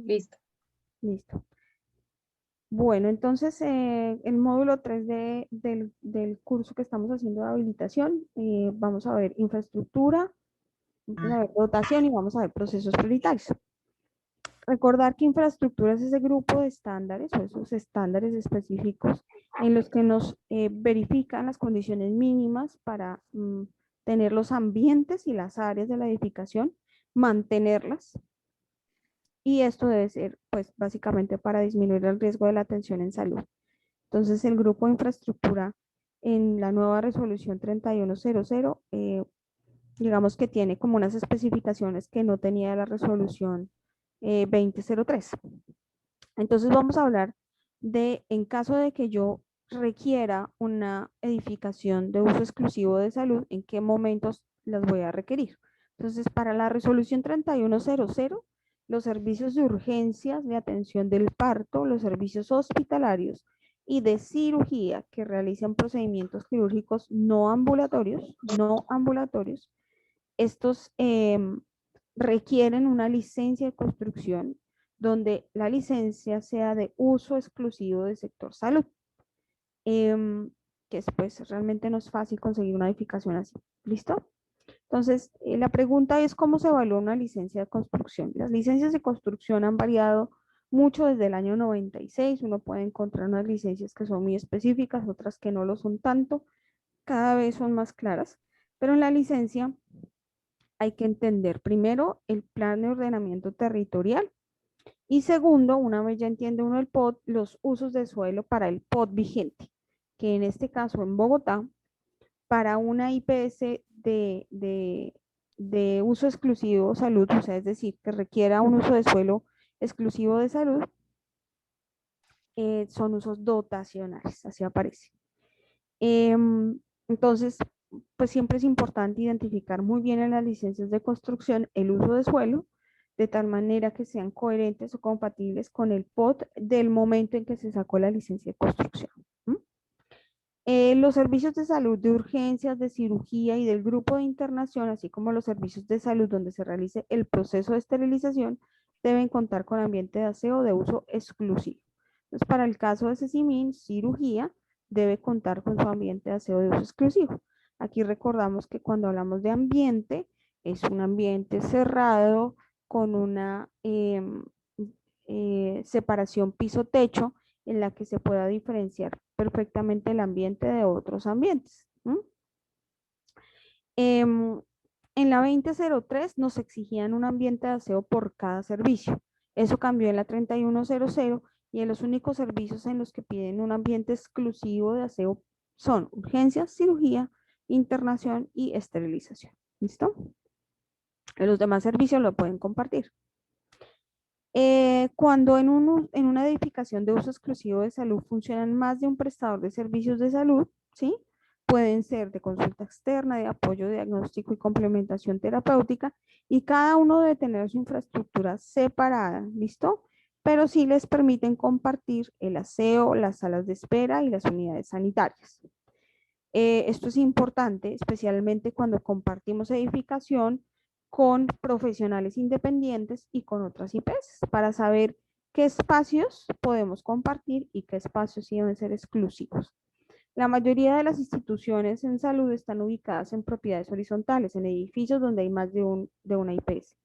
Listo. Listo. Bueno, entonces el módulo 3 del curso que estamos haciendo de habilitación, vamos a ver infraestructura, vamos a ver dotación y vamos a ver procesos prioritarios. Recordar que infraestructura es ese grupo de estándares o esos estándares específicos en los que nos verifican las condiciones mínimas para tener los ambientes y las áreas de la edificación, mantenerlas. Y esto debe ser, pues, básicamente para disminuir el riesgo de la atención en salud. Entonces, el grupo de infraestructura en la nueva resolución 3100, digamos que tiene como unas especificaciones que no tenía la resolución 2003. Entonces, vamos a hablar de, en caso de que yo requiera una edificación de uso exclusivo de salud, en qué momentos las voy a requerir. Entonces, para la resolución 3100, los servicios de urgencias de atención del parto, los servicios hospitalarios y de cirugía que realizan procedimientos quirúrgicos no ambulatorios, estos requieren una licencia de construcción donde la licencia sea de uso exclusivo del sector salud, que pues realmente no es fácil conseguir una edificación así. ¿Listo? Entonces, la pregunta es cómo se evalúa una licencia de construcción. Las licencias de construcción han variado mucho desde el año 96. Uno puede encontrar unas licencias que son muy específicas, otras que no lo son tanto. Cada vez son más claras. Pero en la licencia hay que entender primero el plan de ordenamiento territorial y segundo, una vez ya entiende uno el POT, los usos de suelo para el POT vigente, que en este caso en Bogotá, para una IPS de uso exclusivo salud, o sea, es decir, que requiera un uso de suelo exclusivo de salud, son usos dotacionales, así aparece. Entonces, pues siempre es importante identificar muy bien en las licencias de construcción el uso de suelo, de tal manera que sean coherentes o compatibles con el POT del momento en que se sacó la licencia de construcción. Los servicios de salud de urgencias, de cirugía y del grupo de internación, así como los servicios de salud donde se realice el proceso de esterilización, deben contar con ambiente de aseo de uso exclusivo. Entonces, para el caso de CECIMIN, cirugía debe contar con su ambiente de aseo de uso exclusivo. Aquí recordamos que cuando hablamos de ambiente, es un ambiente cerrado con una separación piso-techo en la que se pueda diferenciar perfectamente el ambiente de otros ambientes. En la 2003 nos exigían un ambiente de aseo por cada servicio. Eso cambió en la 3100 y en los únicos servicios en los que piden un ambiente exclusivo de aseo son urgencias, cirugía, internación y esterilización. ¿Listo? Los demás servicios lo pueden compartir. Cuando en una edificación de uso exclusivo de salud funcionan más de un prestador de servicios de salud, ¿sí? Pueden ser de consulta externa, de apoyo diagnóstico y complementación terapéutica, y cada uno debe tener su infraestructura separada, ¿listo? Pero sí les permiten compartir el aseo, las salas de espera y las unidades sanitarias. Esto es importante, especialmente cuando compartimos edificación con profesionales independientes y con otras IPs, para saber qué espacios podemos compartir y qué espacios sí deben ser exclusivos. La mayoría de las instituciones en salud están ubicadas en propiedades horizontales, en edificios donde hay más de una IPS.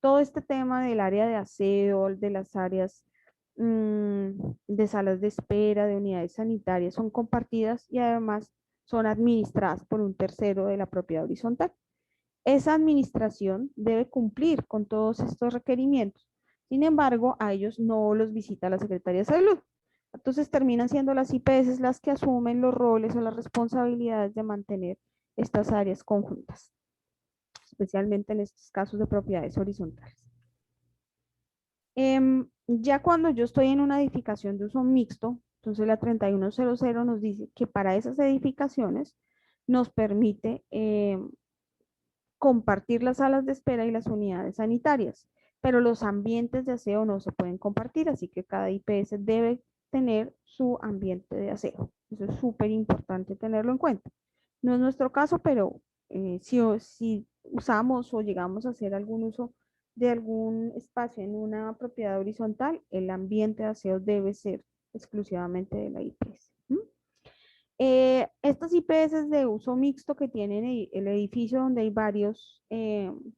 Todo este tema del área de aseo, de las áreas de salas de espera, de unidades sanitarias, son compartidas y además son administradas por un tercero de la propiedad horizontal. Esa administración debe cumplir con todos estos requerimientos. Sin embargo, a ellos no los visita la Secretaría de Salud. Entonces terminan siendo las IPS las que asumen los roles o las responsabilidades de mantener estas áreas conjuntas, especialmente en estos casos de propiedades horizontales. Ya cuando yo estoy en una edificación de uso mixto, entonces la 3100 nos dice que para esas edificaciones nos permite compartir las salas de espera y las unidades sanitarias, pero los ambientes de aseo no se pueden compartir, así que cada IPS debe tener su ambiente de aseo. Eso es súper importante tenerlo en cuenta. No es nuestro caso, pero si usamos o llegamos a hacer algún uso de algún espacio en una propiedad horizontal, el ambiente de aseo debe ser exclusivamente de la IPS. Estas IPS de uso mixto que tienen el edificio donde hay varios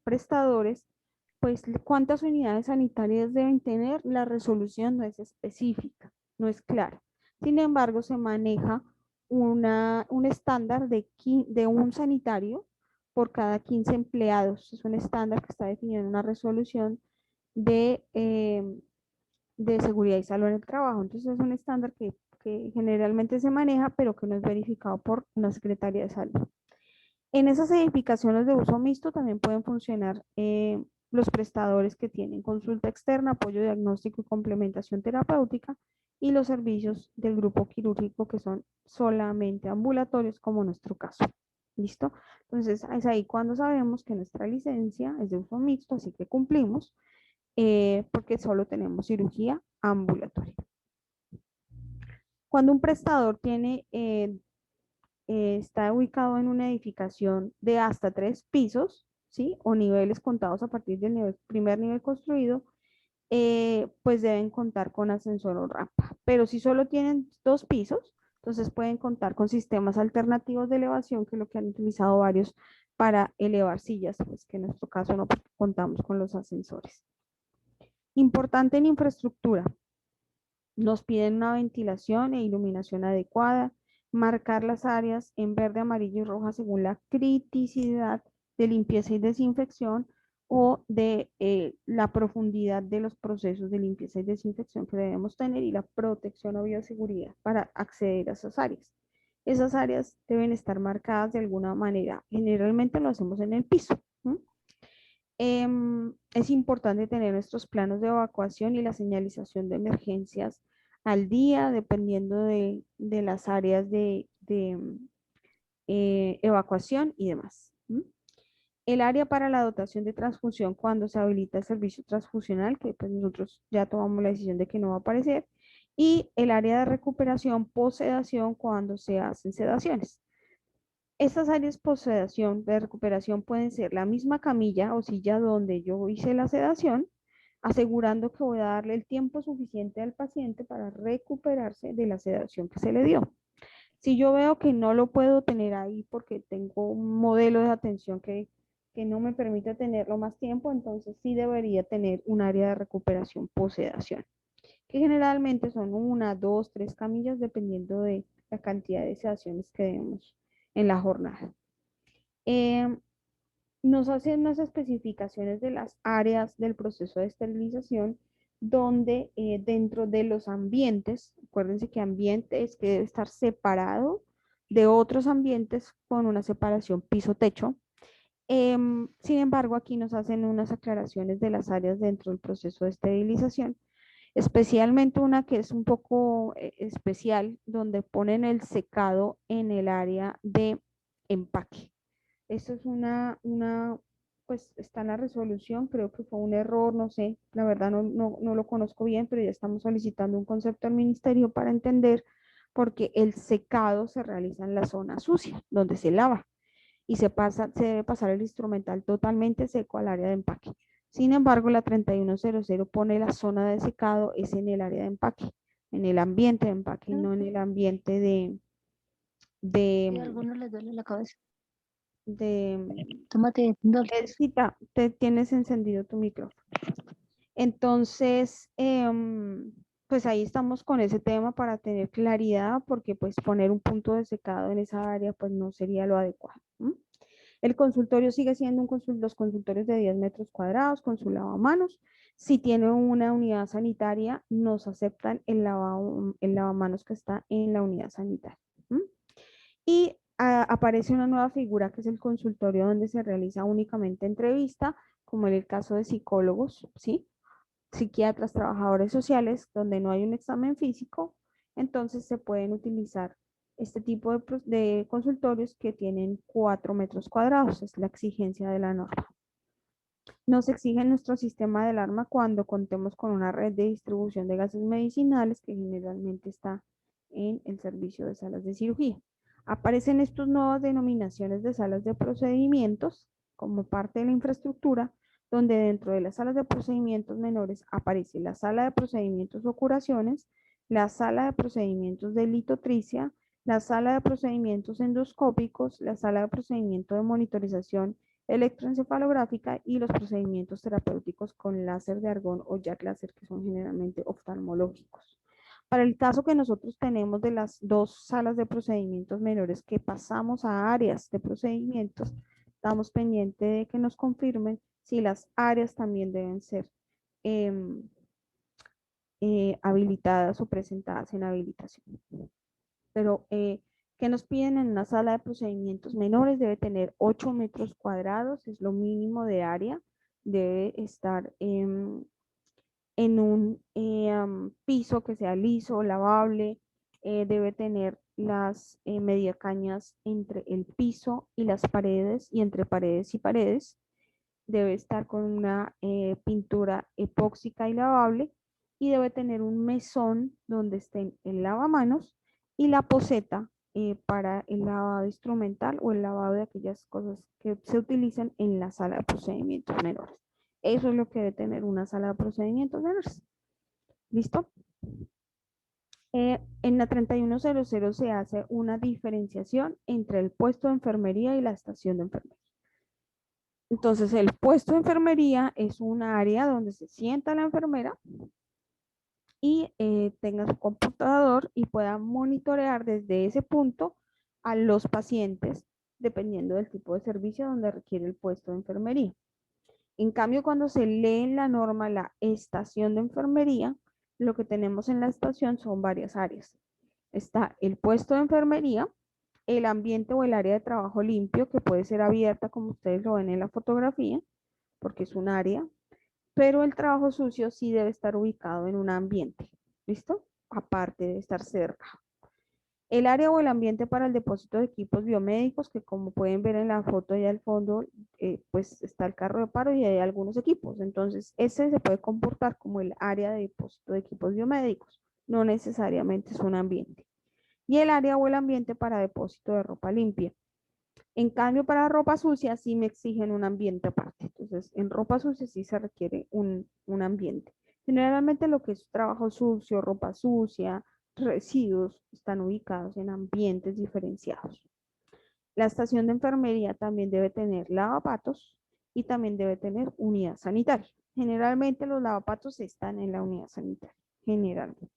prestadores, pues cuántas unidades sanitarias deben tener, la resolución no es específica, no es clara. Sin embargo, se maneja un estándar de un sanitario por cada 15 empleados. Es un estándar que está definido en una resolución de seguridad y salud en el trabajo. Entonces es un estándar que generalmente se maneja, pero que no es verificado por una Secretaría de Salud. En esas edificaciones de uso mixto también pueden funcionar los prestadores que tienen consulta externa, apoyo diagnóstico y complementación terapéutica y los servicios del grupo quirúrgico que son solamente ambulatorios, como nuestro caso. ¿Listo? Entonces es ahí cuando sabemos que nuestra licencia es de uso mixto, así que cumplimos, porque solo tenemos cirugía ambulatoria. Cuando un prestador está ubicado en una edificación de hasta 3 pisos, ¿sí? O niveles contados a partir del primer nivel construido, pues deben contar con ascensor o rampa. Pero si solo tienen 2 pisos, entonces pueden contar con sistemas alternativos de elevación, que es lo que han utilizado varios para elevar sillas, pues que en nuestro caso no contamos con los ascensores. Importante en infraestructura, nos piden una ventilación e iluminación adecuada, marcar las áreas en verde, amarillo y roja según la criticidad de limpieza y desinfección o de la profundidad de los procesos de limpieza y desinfección que debemos tener y la protección o bioseguridad para acceder a esas áreas. Esas áreas deben estar marcadas de alguna manera. Generalmente lo hacemos en el piso. Es importante tener nuestros planos de evacuación y la señalización de emergencias al día, dependiendo de las áreas de evacuación y demás. El área para la dotación de transfusión cuando se habilita el servicio transfusional, que pues nosotros ya tomamos la decisión de que no va a aparecer, y el área de recuperación post-sedación cuando se hacen sedaciones. Estas áreas post-sedación de recuperación pueden ser la misma camilla o silla donde yo hice la sedación, asegurando que voy a darle el tiempo suficiente al paciente para recuperarse de la sedación que se le dio. Si yo veo que no lo puedo tener ahí porque tengo un modelo de atención que no me permite tenerlo más tiempo, entonces sí debería tener un área de recuperación post-sedación, que generalmente son 1, 2, 3 camillas, dependiendo de la cantidad de sedaciones que demos en la jornada. Eh, Nos hacen unas especificaciones de las áreas del proceso de esterilización, donde dentro de los ambientes, acuérdense que ambiente es que debe estar separado de otros ambientes con una separación piso-techo. Sin embargo, aquí nos hacen unas aclaraciones de las áreas dentro del proceso de esterilización, especialmente una que es un poco especial, donde ponen el secado en el área de empaque. Esto es pues está en la resolución, creo que fue un error, no sé, la verdad no lo conozco bien, pero ya estamos solicitando un concepto al ministerio para entender, porque el secado se realiza en la zona sucia, donde se lava, y se debe pasar el instrumental totalmente seco al área de empaque. Sin embargo, la 3100 pone la zona de secado es en el área de empaque, en el ambiente de empaque, y no en el ambiente Y a de, algunos les duele la cabeza. de Tómate Dol. Cita, te tienes encendido tu micrófono. Entonces, pues ahí estamos con ese tema para tener claridad, porque pues poner un punto de secado en esa área pues no sería lo adecuado. El consultorio sigue siendo los consultorios de 10 metros cuadrados con su lavamanos. Si tiene una unidad sanitaria, nos aceptan el lavamanos que está en la unidad sanitaria. Y aparece una nueva figura que es el consultorio, donde se realiza únicamente entrevista, como en el caso de psicólogos, ¿sí? Psiquiatras, trabajadores sociales, donde no hay un examen físico. Entonces se pueden utilizar este tipo de consultorios que tienen 4 metros cuadrados, es la exigencia de la norma. Nos exige nuestro sistema de alarma cuando contemos con una red de distribución de gases medicinales, que generalmente está en el servicio de salas de cirugía. Aparecen estas nuevas denominaciones de salas de procedimientos como parte de la infraestructura, donde dentro de las salas de procedimientos menores aparece la sala de procedimientos o curaciones, la sala de procedimientos de litotricia, la sala de procedimientos endoscópicos, la sala de procedimiento de monitorización electroencefalográfica y los procedimientos terapéuticos con láser de argón o jack láser, que son generalmente oftalmológicos. Para el caso que nosotros tenemos de las dos salas de procedimientos menores que pasamos a áreas de procedimientos, estamos pendientes de que nos confirmen si las áreas también deben ser habilitadas o presentadas en habilitación. Pero, ¿qué nos piden en una sala de procedimientos menores? Debe tener 8 metros cuadrados, es lo mínimo de área, debe estar en un piso que sea liso, lavable, debe tener las mediacañas entre el piso y las paredes y entre paredes y paredes, debe estar con una pintura epóxica y lavable y debe tener un mesón donde estén el lavamanos y la poceta para el lavado instrumental o el lavado de aquellas cosas que se utilizan en la sala de procedimientos menores. Eso es lo que debe tener una sala de procedimientos menores. ¿Listo? En la 3100 se hace una diferenciación entre el puesto de enfermería y la estación de enfermería. Entonces, el puesto de enfermería es un área donde se sienta la enfermera y tenga su computador y pueda monitorear desde ese punto a los pacientes, dependiendo del tipo de servicio donde requiere el puesto de enfermería. En cambio, cuando se lee en la norma la estación de enfermería, lo que tenemos en la estación son varias áreas. Está el puesto de enfermería, el ambiente o el área de trabajo limpio, que puede ser abierta como ustedes lo ven en la fotografía, porque es un área, pero el trabajo sucio sí debe estar ubicado en un ambiente, ¿listo? Aparte de estar cerca. El área o el ambiente para el depósito de equipos biomédicos, que como pueden ver en la foto allá al fondo, pues está el carro de paro y hay algunos equipos. Entonces, ese se puede comportar como el área de depósito de equipos biomédicos, no necesariamente es un ambiente. Y el área o el ambiente para depósito de ropa limpia. En cambio, para ropa sucia sí me exigen un ambiente aparte. Entonces, en ropa sucia sí se requiere un ambiente. Generalmente lo que es trabajo sucio, ropa sucia, residuos, están ubicados en ambientes diferenciados. La estación de enfermería también debe tener lavapatos y también debe tener unidad sanitaria. Generalmente los lavapatos están en la unidad sanitaria, generalmente.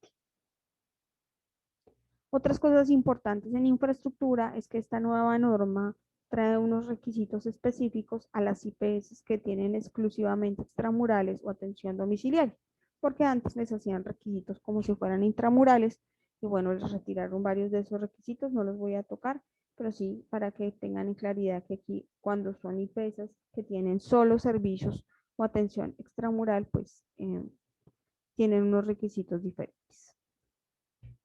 Otras cosas importantes en infraestructura es que esta nueva norma trae unos requisitos específicos a las IPS que tienen exclusivamente extramurales o atención domiciliaria, porque antes les hacían requisitos como si fueran intramurales y bueno, les retiraron varios de esos requisitos, no los voy a tocar, pero sí para que tengan en claridad que aquí cuando son IPS que tienen solo servicios o atención extramural, pues tienen unos requisitos diferentes.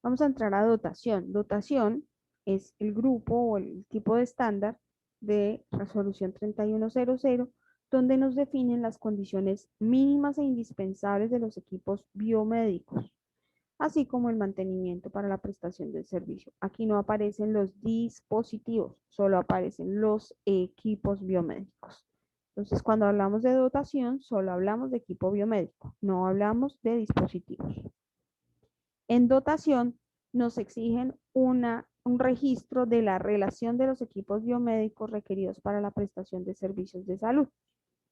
Vamos a entrar a dotación. Dotación es el grupo o el tipo de estándar de resolución 3100, donde nos definen las condiciones mínimas e indispensables de los equipos biomédicos, así como el mantenimiento para la prestación del servicio. Aquí no aparecen los dispositivos, solo aparecen los equipos biomédicos. Entonces, cuando hablamos de dotación, solo hablamos de equipo biomédico, no hablamos de dispositivos. En dotación nos exigen un registro de la relación de los equipos biomédicos requeridos para la prestación de servicios de salud.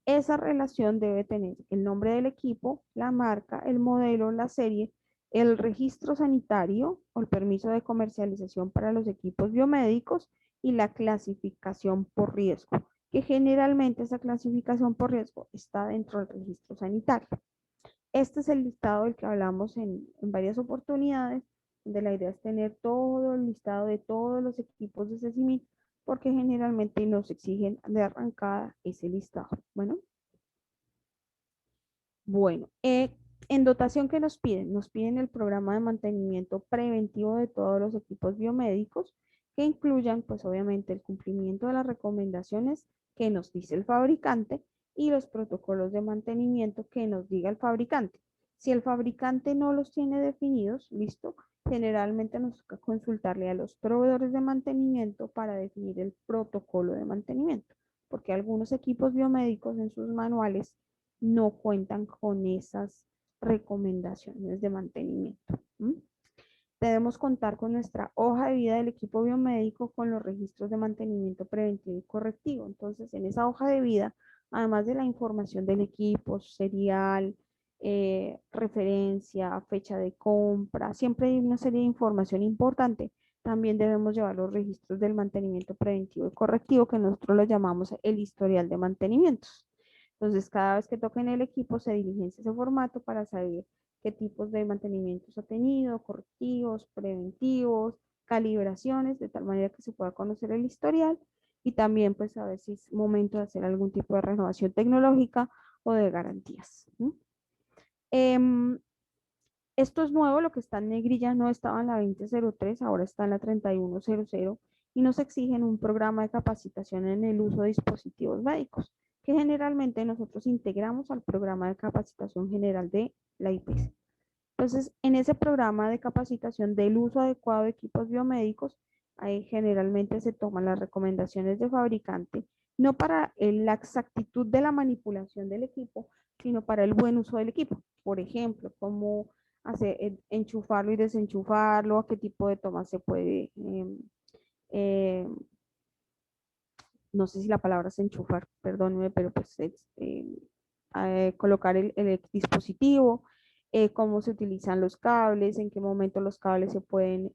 Esa relación debe tener el nombre del equipo, la marca, el modelo, la serie, el registro sanitario o el permiso de comercialización para los equipos biomédicos y la clasificación por riesgo, que generalmente esa clasificación por riesgo está dentro del registro sanitario. Este es el listado del que hablamos en varias oportunidades, donde la idea es tener todo el listado de todos los equipos de CECIMIC, porque generalmente nos exigen de arrancada ese listado. Bueno, en dotación, ¿qué nos piden? Nos piden el programa de mantenimiento preventivo de todos los equipos biomédicos, que incluyan, pues obviamente, el cumplimiento de las recomendaciones que nos dice el fabricante y los protocolos de mantenimiento que nos diga el fabricante. Si el fabricante no los tiene definidos, listo, generalmente nos toca consultarle a los proveedores de mantenimiento para definir el protocolo de mantenimiento, porque algunos equipos biomédicos en sus manuales no cuentan con esas recomendaciones de mantenimiento. Debemos contar con nuestra hoja de vida del equipo biomédico con los registros de mantenimiento preventivo y correctivo. Entonces, en esa hoja de vida, además de la información del equipo, serial, referencia, fecha de compra, siempre hay una serie de información importante. También debemos llevar los registros del mantenimiento preventivo y correctivo, que nosotros lo llamamos el historial de mantenimientos. Entonces, cada vez que toquen el equipo, se diligencia ese formato para saber qué tipos de mantenimientos ha tenido, correctivos, preventivos, calibraciones, de tal manera que se pueda conocer el historial y también pues saber si es momento de hacer algún tipo de renovación tecnológica o de garantías. Esto es nuevo, lo que está en negrilla no estaba en la 2003, ahora está en la 3100 y nos exigen un programa de capacitación en el uso de dispositivos médicos, que generalmente nosotros integramos al programa de capacitación general de la IPS. Entonces, en ese programa de capacitación del uso adecuado de equipos biomédicos, ahí generalmente se toman las recomendaciones de fabricante, no para la exactitud de la manipulación del equipo, sino para el buen uso del equipo. Por ejemplo, cómo hacer, enchufarlo y desenchufarlo, a qué tipo de toma se puede, eh, no sé si la palabra es enchufar, perdóneme, pero pues es, colocar el dispositivo, cómo se utilizan los cables, en qué momento los cables se pueden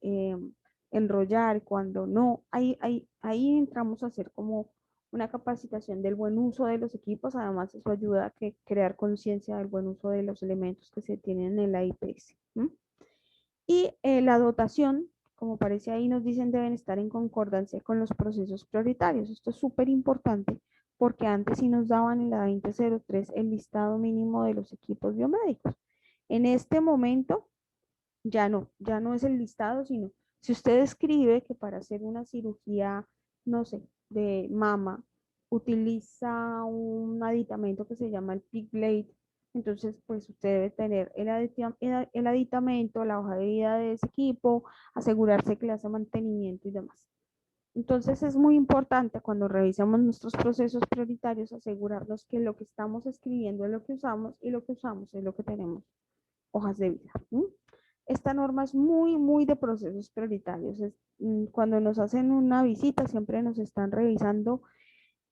enrollar, cuando no. Ahí entramos a hacer como una capacitación del buen uso de los equipos. Además, eso ayuda a crear conciencia del buen uso de los elementos que se tienen en la IPS. Y la dotación, como aparece ahí, nos dicen deben estar en concordancia con los procesos prioritarios. Esto es súper importante porque antes sí nos daban en la 2003 el listado mínimo de los equipos biomédicos. En este momento ya no es el listado, sino si usted escribe que para hacer una cirugía, no sé, de mama, utiliza un aditamento que se llama el Pig Blade, entonces pues usted debe tener el aditamento, la hoja de vida de ese equipo, asegurarse que le hace mantenimiento y demás. Entonces es muy importante cuando revisamos nuestros procesos prioritarios asegurarnos que lo que estamos escribiendo es lo que usamos y lo que usamos es lo que tenemos hojas de vida. Esta norma es muy, muy de procesos prioritarios. Cuando nos hacen una visita, siempre nos están revisando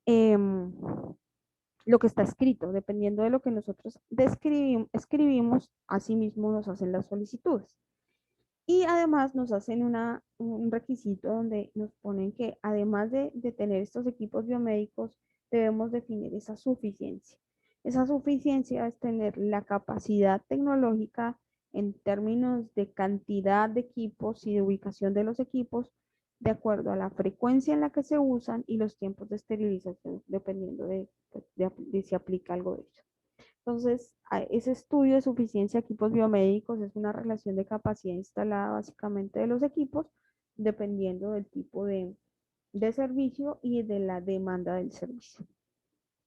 lo que está escrito. Dependiendo de lo que nosotros escribimos, así mismo nos hacen las solicitudes. Y además nos hacen un requisito donde nos ponen que además de tener estos equipos biomédicos, debemos definir esa suficiencia. Esa suficiencia es tener la capacidad tecnológica en términos de cantidad de equipos y de ubicación de los equipos, de acuerdo a la frecuencia en la que se usan y los tiempos de esterilización, dependiendo de si aplica algo de ello. Entonces, ese estudio de suficiencia de equipos biomédicos es una relación de capacidad instalada básicamente de los equipos, dependiendo del tipo de servicio y de la demanda del servicio.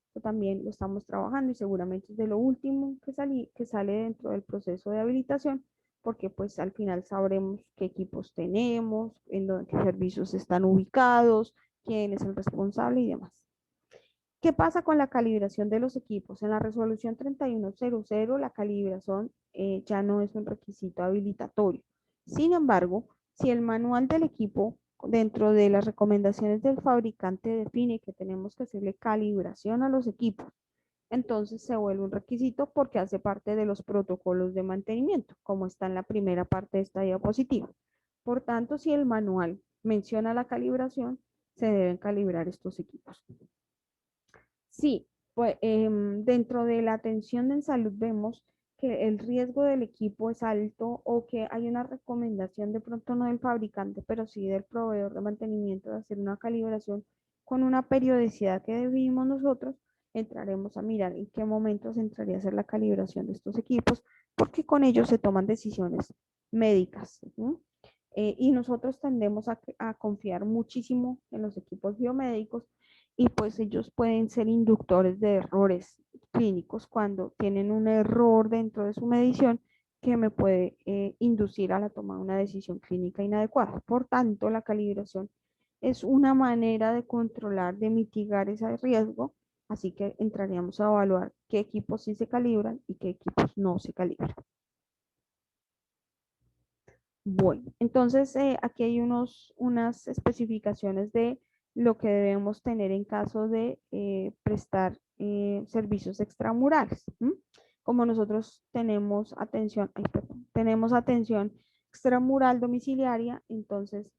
Esto también lo estamos trabajando y seguramente es de lo último que sale dentro del proceso de habilitación, porque pues al final sabremos qué equipos tenemos, qué servicios están ubicados, quién es el responsable y demás. ¿Qué pasa con la calibración de los equipos? En la resolución 3100, la calibración ya no es un requisito habilitatorio. Sin embargo, si el manual del equipo dentro de las recomendaciones del fabricante define que tenemos que hacerle calibración a los equipos, entonces se vuelve un requisito porque hace parte de los protocolos de mantenimiento, como está en la primera parte de esta diapositiva. Por tanto, si el manual menciona la calibración, se deben calibrar estos equipos. Sí, pues dentro de la atención en salud vemos que el riesgo del equipo es alto o que hay una recomendación de pronto no del fabricante, pero sí del proveedor de mantenimiento de hacer una calibración con una periodicidad que definimos nosotros. Entraremos a mirar en qué momento se entraría a hacer la calibración de estos equipos, porque con ellos se toman decisiones médicas, ¿no? Y nosotros tendemos a confiar muchísimo en los equipos biomédicos y pues ellos pueden ser inductores de errores clínicos cuando tienen un error dentro de su medición que me puede inducir a la toma de una decisión clínica inadecuada. Por tanto, la calibración es una manera de controlar, de mitigar ese riesgo, Así que entraríamos a evaluar qué equipos sí se calibran y qué equipos no se calibran. Bueno, entonces aquí hay unas especificaciones de lo que debemos tener en caso de prestar servicios extramurales. ¿M? Como nosotros tenemos atención, ay, perdón, tenemos atención extramural domiciliaria, entonces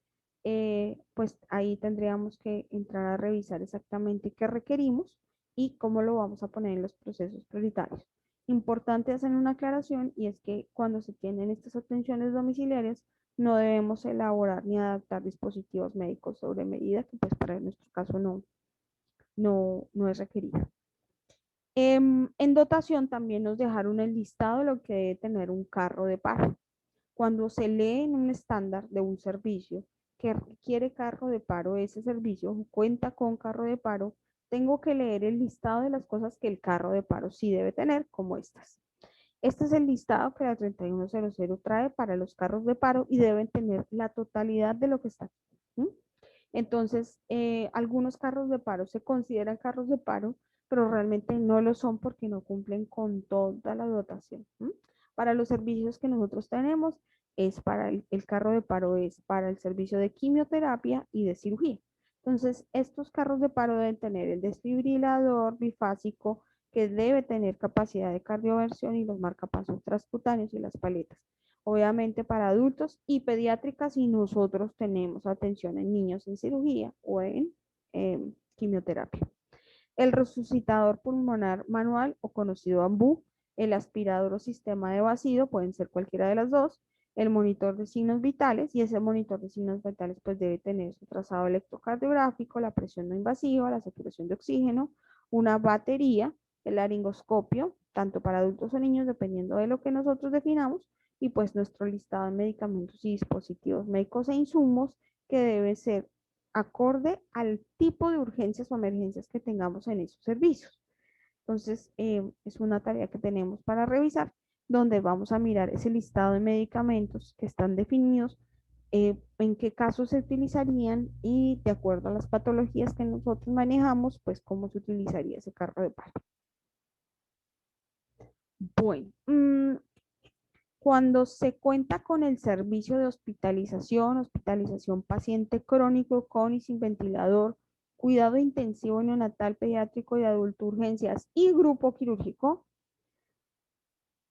pues ahí tendríamos que entrar a revisar exactamente qué requerimos y cómo lo vamos a poner en los procesos prioritarios. Importante hacer una aclaración y es que cuando se tienen estas atenciones domiciliarias no debemos elaborar ni adaptar dispositivos médicos sobre medida, que pues para nuestro caso no es requerido. En dotación también nos dejaron el listado de lo que debe tener un carro de paro. Cuando se lee en un estándar de un servicio que requiere carro de paro, ese servicio cuenta con carro de paro, tengo que leer el listado de las cosas que el carro de paro sí debe tener, como estas. Este es el listado que la 3100 trae para los carros de paro y deben tener la totalidad de lo que está aquí. ¿M? Entonces, algunos carros de paro se consideran carros de paro, pero realmente no lo son porque no cumplen con toda la dotación. ¿M? Para los servicios que nosotros tenemos, es para el carro de paro, es para el servicio de quimioterapia y de cirugía. Entonces, estos carros de paro deben tener el desfibrilador bifásico, que debe tener capacidad de cardioversión y los marcapasos transcutáneos y las paletas. Obviamente para adultos y pediátricas si nosotros tenemos atención en niños en cirugía o en quimioterapia. El resucitador pulmonar manual o conocido AMBU, el aspirador o sistema de vacío, pueden ser cualquiera de las dos, el monitor de signos vitales y ese monitor de signos vitales pues debe tener su trazado electrocardiográfico, la presión no invasiva, la saturación de oxígeno, una batería, el laringoscopio, tanto para adultos o niños dependiendo de lo que nosotros definamos y pues nuestro listado de medicamentos y dispositivos médicos e insumos que debe ser acorde al tipo de urgencias o emergencias que tengamos en esos servicios. Entonces, es una tarea que tenemos para revisar, donde vamos a mirar ese listado de medicamentos que están definidos, en qué casos se utilizarían y de acuerdo a las patologías que nosotros manejamos, pues cómo se utilizaría ese carro de paro. Bueno, cuando se cuenta con el servicio de hospitalización paciente crónico con y sin ventilador, cuidado intensivo neonatal, pediátrico y adulto, urgencias y grupo quirúrgico,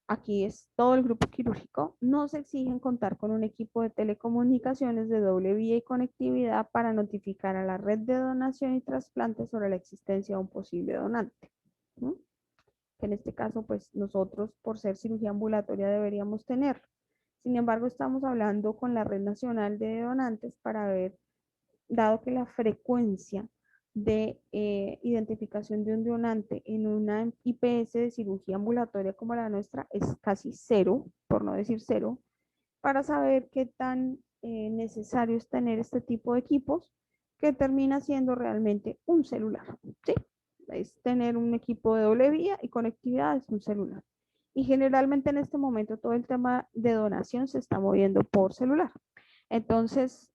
aquí es todo el grupo quirúrgico, no se exigen contar con un equipo de telecomunicaciones de doble vía y conectividad para notificar a la red de donación y trasplante sobre la existencia de un posible donante. ¿Mm? Que en este caso, pues nosotros, por ser cirugía ambulatoria, deberíamos tenerlo. Sin embargo, estamos hablando con la Red Nacional de Donantes para ver, dado que la frecuencia de identificación de un donante en una IPS de cirugía ambulatoria como la nuestra es casi cero, por no decir cero, para saber qué tan necesario es tener este tipo de equipos que termina siendo realmente un celular, ¿sí? Es tener un equipo de doble vía y conectividad es un celular. Y generalmente en este momento todo el tema de donación se está moviendo por celular. Entonces,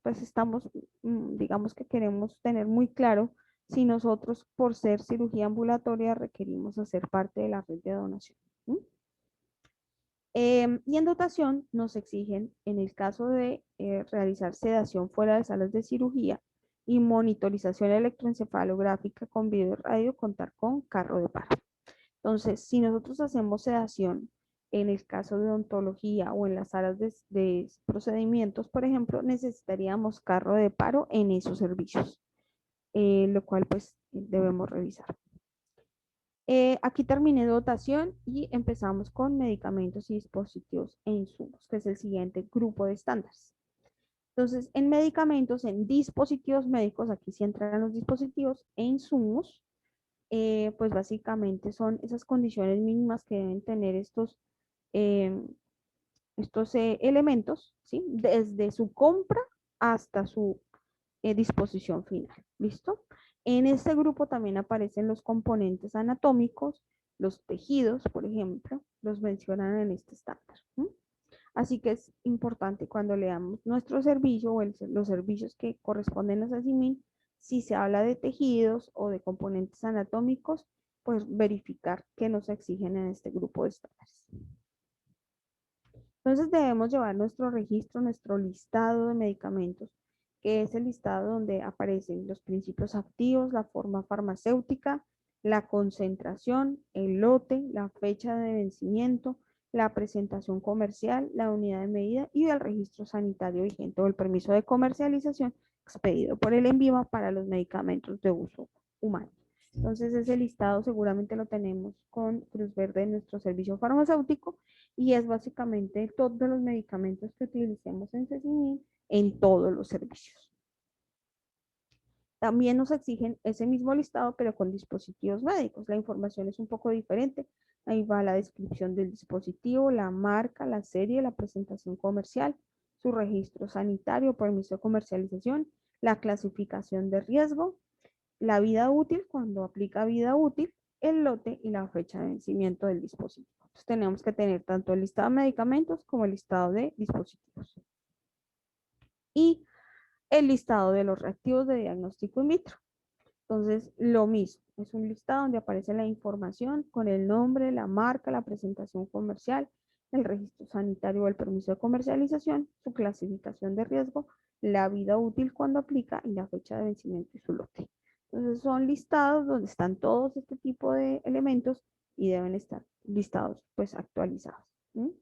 pues estamos, digamos que queremos tener muy claro si nosotros por ser cirugía ambulatoria requerimos hacer parte de la red de donación. ¿Sí? Y en dotación nos exigen, en el caso de realizar sedación fuera de salas de cirugía y monitorización electroencefalográfica con video y radio, contar con carro de paro. Entonces, si nosotros hacemos sedación en el caso de odontología o en las salas de procedimientos, por ejemplo, necesitaríamos carro de paro en esos servicios, lo cual pues debemos revisar. Aquí terminé dotación y empezamos con medicamentos y dispositivos e insumos, que es el siguiente grupo de estándares. Entonces, en medicamentos, en dispositivos médicos, aquí sí entran los dispositivos e insumos, pues básicamente son esas condiciones mínimas que deben tener eh, estos elementos, ¿sí? Desde su compra hasta su disposición final. ¿Listo? En este grupo también aparecen los componentes anatómicos, los tejidos, por ejemplo, los mencionan en este estándar. ¿Sí? Así que es importante cuando leamos nuestro servicio o los servicios que corresponden a SACIMIN, Si se habla de tejidos o de componentes anatómicos, pues verificar qué nos exigen en este grupo de estándares. Entonces debemos llevar nuestro registro, nuestro listado de medicamentos, que es el listado donde aparecen los principios activos, la forma farmacéutica, la concentración, el lote, la fecha de vencimiento, la presentación comercial, la unidad de medida y el registro sanitario vigente o el permiso de comercialización expedido por el ENVIMA para los medicamentos de uso humano. Entonces ese listado seguramente lo tenemos con Cruz Verde en nuestro servicio farmacéutico y es básicamente todos los medicamentos que utilicemos en CECINIL en todos los servicios. También nos exigen ese mismo listado, pero con dispositivos médicos. La información es un poco diferente. Ahí va la descripción del dispositivo, la marca, la serie, la presentación comercial, su registro sanitario, permiso de comercialización, la clasificación de riesgo, la vida útil, cuando aplica vida útil, el lote y la fecha de vencimiento del dispositivo. Entonces tenemos que tener tanto el listado de medicamentos como el listado de dispositivos. Y el listado de los reactivos de diagnóstico in vitro. Entonces, lo mismo, es un listado donde aparece la información con el nombre, la marca, la presentación comercial, el registro sanitario o el permiso de comercialización, su clasificación de riesgo, la vida útil cuando aplica y la fecha de vencimiento y su lote. Entonces, son listados donde están todos este tipo de elementos y deben estar listados, pues, actualizados. ¿Sí?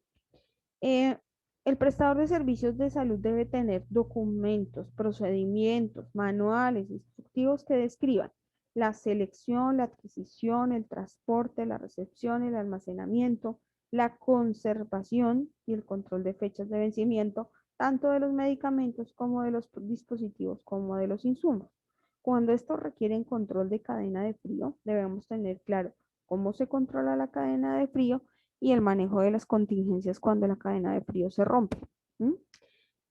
El prestador de servicios de salud debe tener documentos, procedimientos, manuales, instructivos que describan la selección, la adquisición, el transporte, la recepción, el almacenamiento, la conservación y el control de fechas de vencimiento, tanto de los medicamentos como de los dispositivos, como de los insumos. Cuando estos requieren control de cadena de frío, debemos tener claro cómo se controla la cadena de frío y el manejo de las contingencias cuando la cadena de frío se rompe.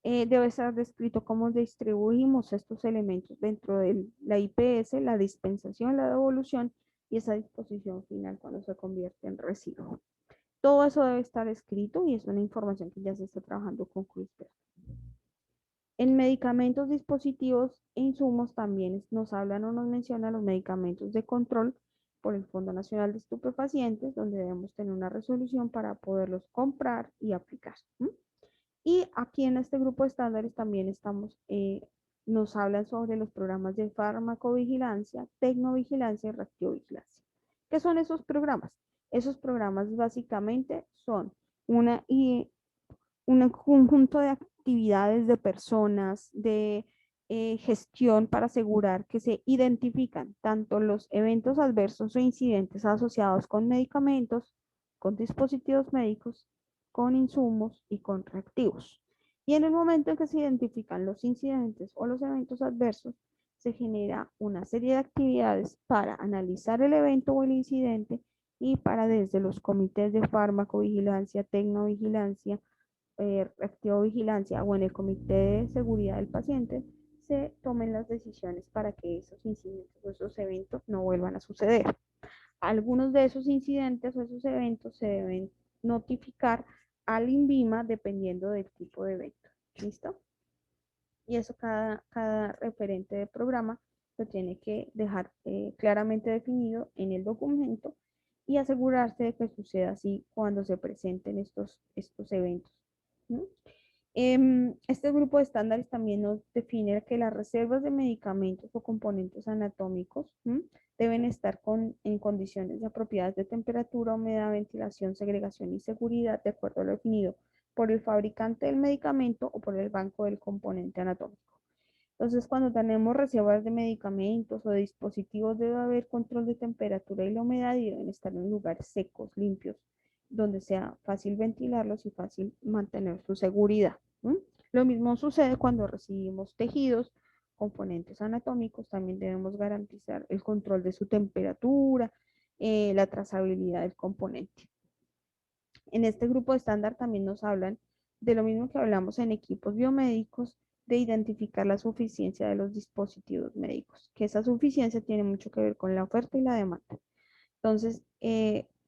Debe estar descrito cómo distribuimos estos elementos dentro de la IPS, la dispensación, la devolución y esa disposición final cuando se convierte en residuo. Todo eso debe estar escrito y es una información que ya se está trabajando con CRISPR. En medicamentos, dispositivos e insumos también nos hablan o nos mencionan los medicamentos de control por el Fondo Nacional de Estupefacientes, donde debemos tener una resolución para poderlos comprar y aplicar. Y aquí en este grupo de estándares también nos hablan sobre los programas de farmacovigilancia, tecnovigilancia y reactivovigilancia. ¿Qué son esos programas? Esos programas básicamente son un conjunto de actividades de personas, de gestión para asegurar que se identifican tanto los eventos adversos o incidentes asociados con medicamentos, con dispositivos médicos, con insumos y con reactivos. Y en el momento en que se identifican los incidentes o los eventos adversos, se genera una serie de actividades para analizar el evento o el incidente y para desde los comités de farmacovigilancia, tecnovigilancia, reactivovigilancia o en el comité de seguridad del paciente, se tomen las decisiones para que esos incidentes o esos eventos no vuelvan a suceder. Algunos de esos incidentes o esos eventos se deben notificar al INVIMA dependiendo del tipo de evento. ¿Listo? Y eso cada referente de programa lo tiene que dejar claramente definido en el documento y asegurarse de que suceda así cuando se presenten estos eventos. Este grupo de estándares también nos define que las reservas de medicamentos o componentes anatómicos deben estar en condiciones apropiadas de temperatura, humedad, ventilación, segregación y seguridad de acuerdo a lo definido por el fabricante del medicamento o por el banco del componente anatómico. Entonces, cuando tenemos reservas de medicamentos o de dispositivos, debe haber control de temperatura y la humedad y deben estar en lugares secos, limpios, donde sea fácil ventilarlos y fácil mantener su seguridad. Lo mismo sucede cuando recibimos tejidos, componentes anatómicos, también debemos garantizar el control de su temperatura, la trazabilidad del componente. En este grupo de estándar también nos hablan de lo mismo que hablamos en equipos biomédicos, de identificar la suficiencia de los dispositivos médicos, que esa suficiencia tiene mucho que ver con la oferta y la demanda. Entonces,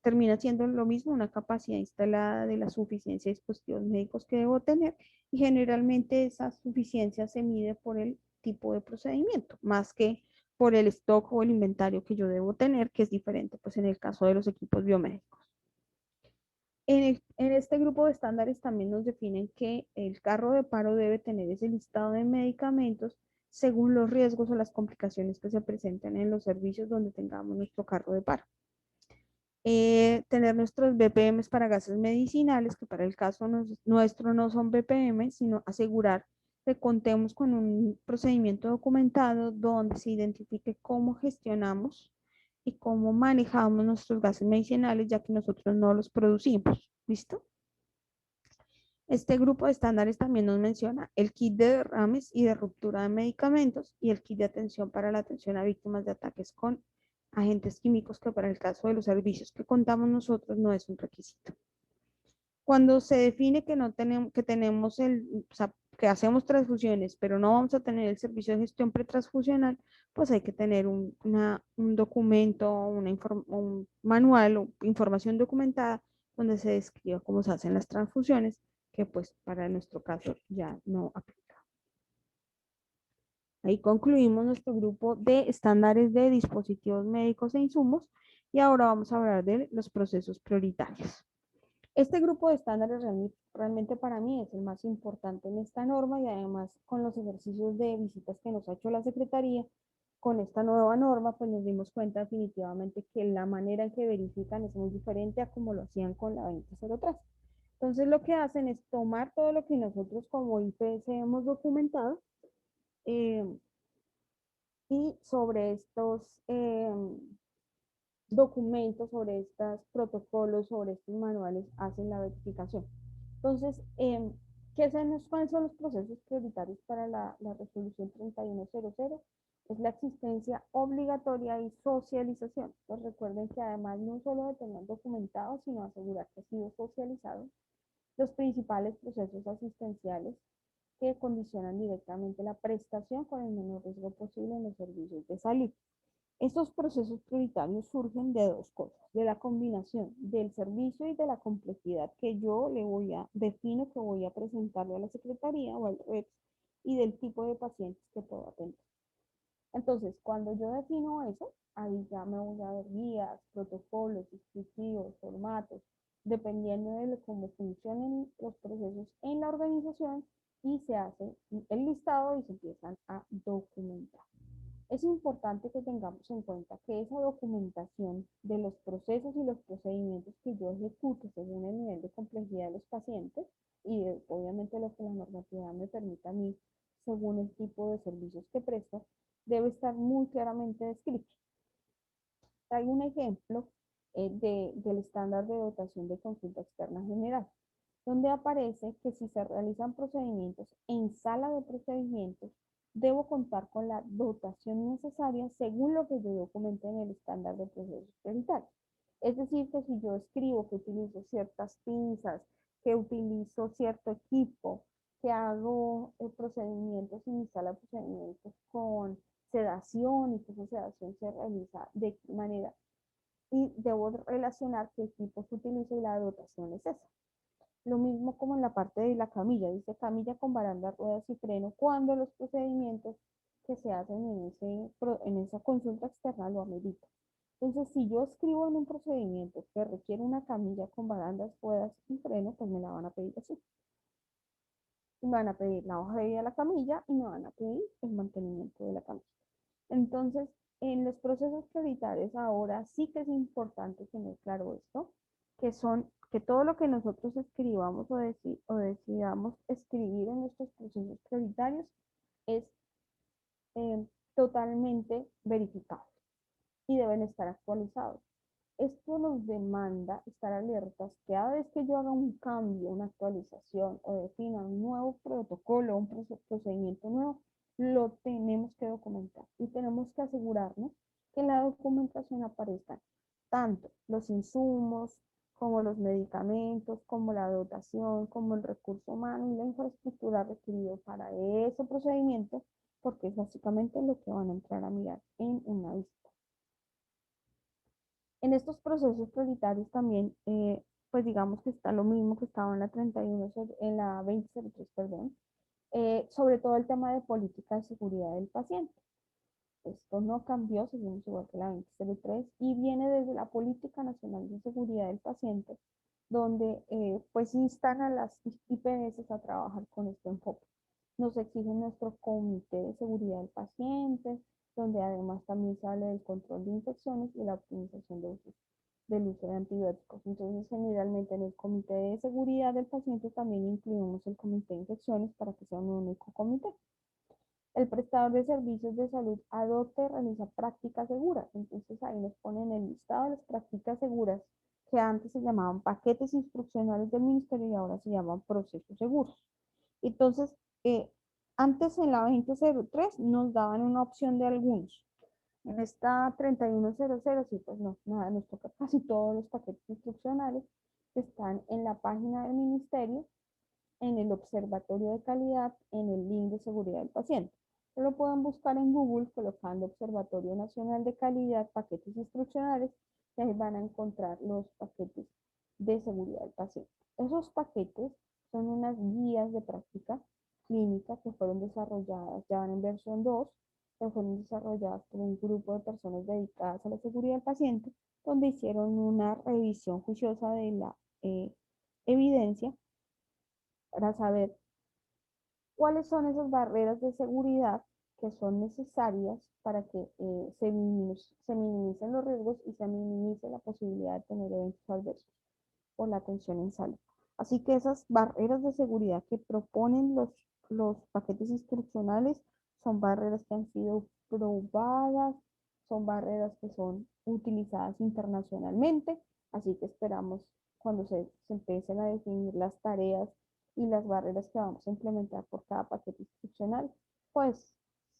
termina siendo lo mismo una capacidad instalada de la suficiencia de dispositivos médicos que debo tener y generalmente esa suficiencia se mide por el tipo de procedimiento, más que por el stock o el inventario que yo debo tener, que es diferente, pues en el caso de los equipos biomédicos. En este grupo de estándares también nos definen que el carro de paro debe tener ese listado de medicamentos según los riesgos o las complicaciones que se presenten en los servicios donde tengamos nuestro carro de paro. Tener nuestros BPMs para gases medicinales, que para el caso nuestro no son BPM, sino asegurar que contemos con un procedimiento documentado donde se identifique cómo gestionamos y cómo manejamos nuestros gases medicinales, ya que nosotros no los producimos. ¿Listo? Este grupo de estándares también nos menciona el kit de derrames y de ruptura de medicamentos y el kit de atención para la atención a víctimas de ataques con agentes químicos, que para el caso de los servicios que contamos nosotros no es un requisito. Cuando se define que no tenemos, que tenemos o sea, que hacemos transfusiones, pero no vamos a tener el servicio de gestión pretransfusional, pues hay que tener un documento, un manual o información documentada donde se describa cómo se hacen las transfusiones, que pues para nuestro caso ya no aplica. Ahí concluimos nuestro grupo de estándares de dispositivos médicos e insumos y ahora vamos a hablar de los procesos prioritarios. Este grupo de estándares realmente para mí es el más importante en esta norma y además con los ejercicios de visitas que nos ha hecho la Secretaría, con esta nueva norma, pues nos dimos cuenta definitivamente que la manera en que verifican es muy diferente a como lo hacían con la 2003. Entonces lo que hacen es tomar todo lo que nosotros como IPS hemos documentado eh, y sobre estos documentos, sobre estos protocolos, sobre estos manuales, hacen la verificación. Entonces, ¿cuáles son los procesos prioritarios para la resolución 3100? Es la existencia obligatoria y socialización. Pues recuerden que además no solo de tener documentado, sino asegurar que ha sido socializado los principales procesos asistenciales que condicionan directamente la prestación con el menor riesgo posible en los servicios de salud. Estos procesos prioritarios surgen de dos cosas, de la combinación del servicio y de la complejidad que yo defino que voy a presentarle a la Secretaría o al REPS y del tipo de pacientes que puedo atender. Entonces, cuando yo defino eso, ahí ya me voy a ver guías, protocolos, dispositivos, formatos, dependiendo de cómo funcionen los procesos en la organización y se hace el listado y se empiezan a documentar. Es importante que tengamos en cuenta que esa documentación de los procesos y los procedimientos que yo ejecute según el nivel de complejidad de los pacientes y obviamente lo que la normatividad me permita a mí según el tipo de servicios que presto, debe estar muy claramente descrito. Hay un ejemplo del estándar de dotación de consulta externa general, donde aparece que si se realizan procedimientos en sala de procedimientos, debo contar con la dotación necesaria según lo que yo documenté en el estándar de procesos prioritarios. Es decir, que si yo escribo que utilizo ciertas pinzas, que utilizo cierto equipo, que hago procedimientos en mi sala de procedimientos con sedación y que esa sedación se realiza de manera y debo relacionar qué equipos utilizo y la dotación es esa. Lo mismo como en la parte de la camilla, dice camilla con baranda, ruedas y freno, cuando los procedimientos que se hacen en esa consulta externa lo ameritan. Entonces, si yo escribo en un procedimiento que requiere una camilla con barandas, ruedas y freno, pues me la van a pedir así. Y me van a pedir la hoja de vida de la camilla y me van a pedir el mantenimiento de la camilla. Entonces, en los procesos prioritarios ahora sí que es importante tener claro esto, que todo lo que nosotros escribamos o decidamos escribir en nuestros procesos prioritarios es totalmente verificado y deben estar actualizados. Esto nos demanda estar alertas cada vez que yo haga un cambio, una actualización o defina un nuevo protocolo, un procedimiento nuevo, lo tenemos que documentar y tenemos que asegurarnos que en la documentación aparezcan tanto los insumos como los medicamentos, como la dotación, como el recurso humano y la infraestructura requerido para ese procedimiento, porque es básicamente lo que van a entrar a mirar en una visita. En estos procesos prioritarios también, pues digamos que está lo mismo que estaba en la 31, en la 2003, perdón, sobre todo el tema de política de seguridad del paciente. Esto no cambió, seguimos igual que la 2003 y viene desde la Política Nacional de Seguridad del Paciente, donde pues instan a las IPS a trabajar con este enfoque. Nos exigen nuestro Comité de Seguridad del Paciente, donde además también se habla del control de infecciones y la optimización del uso de antibióticos. Entonces, generalmente en el Comité de Seguridad del Paciente también incluimos el Comité de Infecciones para que sea un único comité. El prestador de servicios de salud adopta y realiza prácticas seguras. Entonces ahí nos ponen el listado de las prácticas seguras que antes se llamaban paquetes instruccionales del ministerio y ahora se llaman procesos seguros. Entonces, eh, antes en la 2003 nos daban una opción de algunos. En esta 3100, sí, pues no, nada, nos toca casi todos los paquetes instruccionales que están en la página del ministerio, en el observatorio de calidad, en el link de seguridad del paciente. Lo pueden buscar en Google colocando Observatorio Nacional de Calidad, paquetes instruccionales, y ahí van a encontrar los paquetes de seguridad del paciente. Esos paquetes son unas guías de práctica clínica que fueron desarrolladas, ya van en versión 2, que fueron desarrolladas por un grupo de personas dedicadas a la seguridad del paciente, donde hicieron una revisión juiciosa de la evidencia para saber cuáles son esas barreras de seguridad que son necesarias para que se minimicen los riesgos y se minimice la posibilidad de tener eventos adversos por la atención en salud. Así que esas barreras de seguridad que proponen los paquetes instruccionales son barreras que han sido probadas, son barreras que son utilizadas internacionalmente, así que esperamos cuando se empiecen a definir las tareas y las barreras que vamos a implementar por cada paquete instruccional, pues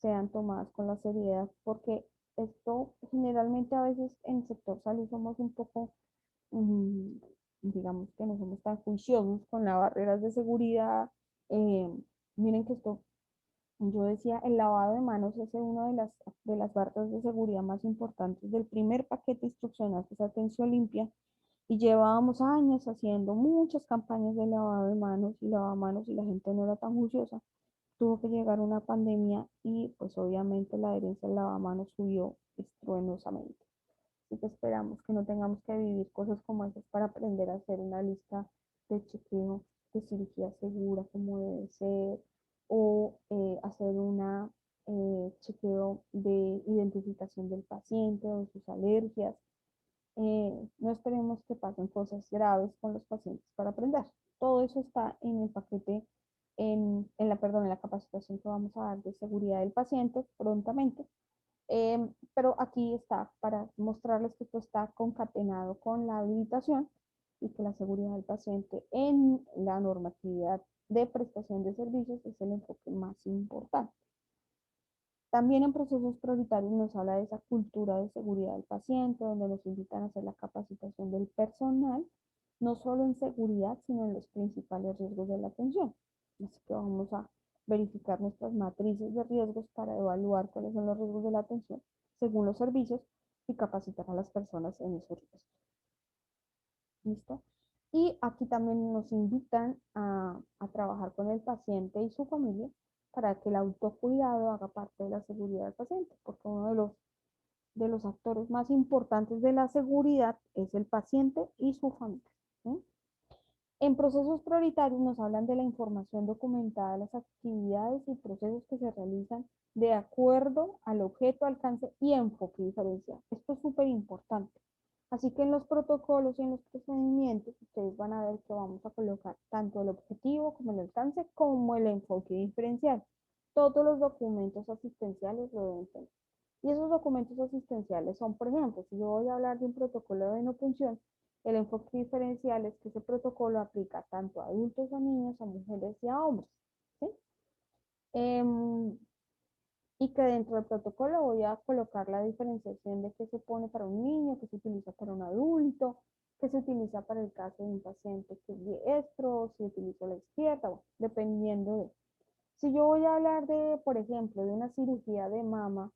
sean tomadas con la seriedad, porque esto generalmente a veces en el sector salud somos un poco, digamos que no somos tan juiciosos con las barreras de seguridad. Eh, Miren que esto, yo decía, el lavado de manos es una de las barreras de seguridad más importantes del primer paquete instruccional, que es Atención Limpia, y llevábamos años haciendo muchas campañas de lavado de manos y lavamanos y la gente no era tan juiciosa. Tuvo que llegar una pandemia y pues obviamente la adherencia al lavamanos subió estruendosamente. Así que esperamos que no tengamos que vivir cosas como esas para aprender a hacer una lista de chequeo de cirugía segura como debe ser, o hacer una chequeo de identificación del paciente o de sus alergias. No esperemos que pasen cosas graves con los pacientes para aprender. Todo eso está en el paquete, en la capacitación que vamos a dar de seguridad del paciente prontamente. Pero aquí está para mostrarles que esto está concatenado con la habilitación y que la seguridad del paciente en la normatividad de prestación de servicios es el enfoque más importante. También en procesos prioritarios nos habla de esa cultura de seguridad del paciente, donde nos invitan a hacer la capacitación del personal, no solo en seguridad, sino en los principales riesgos de la atención. Así que vamos a verificar nuestras matrices de riesgos para evaluar cuáles son los riesgos de la atención según los servicios y capacitar a las personas en esos riesgos. ¿Listo? Y aquí también nos invitan a trabajar con el paciente y su familia para que el autocuidado haga parte de la seguridad del paciente, porque uno de los actores más importantes de la seguridad es el paciente y su familia. ¿Sí? En procesos prioritarios nos hablan de la información documentada de las actividades y procesos que se realizan de acuerdo al objeto, alcance y enfoque diferencial. Esto es súper importante. Así que en los protocolos y en los procedimientos ustedes van a ver que vamos a colocar tanto el objetivo como el alcance como el enfoque diferencial. Todos los documentos asistenciales lo deben tener. Y esos documentos asistenciales son, por ejemplo, si yo voy a hablar de un protocolo de no punción, el enfoque diferencial es que ese protocolo aplica tanto a adultos, a niños, a mujeres y a hombres. ¿Sí? Em, y que dentro del protocolo voy a colocar la diferenciación de qué se pone para un niño, qué se utiliza para un adulto, qué se utiliza para el caso de un paciente que es diestro, si utilizo la izquierda, bueno, dependiendo de. Si yo voy a hablar de, por ejemplo, de una cirugía de mama,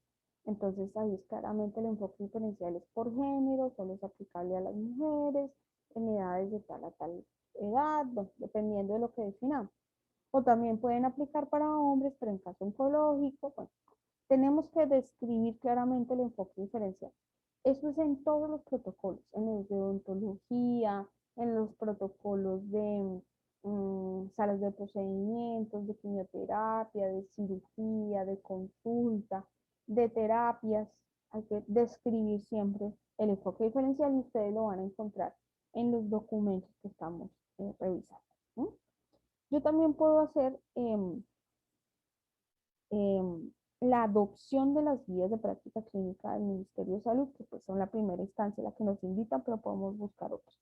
entonces ahí es claramente el enfoque diferencial es por género, solo es aplicable a las mujeres, en edades de tal a tal edad, bueno, dependiendo de lo que definamos. o también pueden aplicar para hombres, pero en caso oncológico, bueno, tenemos que describir claramente el enfoque diferencial. Eso es en todos los protocolos, en los de odontología, en los protocolos de salas de procedimientos, de quimioterapia, de cirugía, de consulta, de terapias. Hay que describir siempre el enfoque diferencial y ustedes lo van a encontrar en los documentos que estamos revisando. ¿Sí? Yo también puedo hacer la adopción de las guías de práctica clínica del Ministerio de Salud, que pues son la primera instancia a la que nos invitan, pero podemos buscar otras.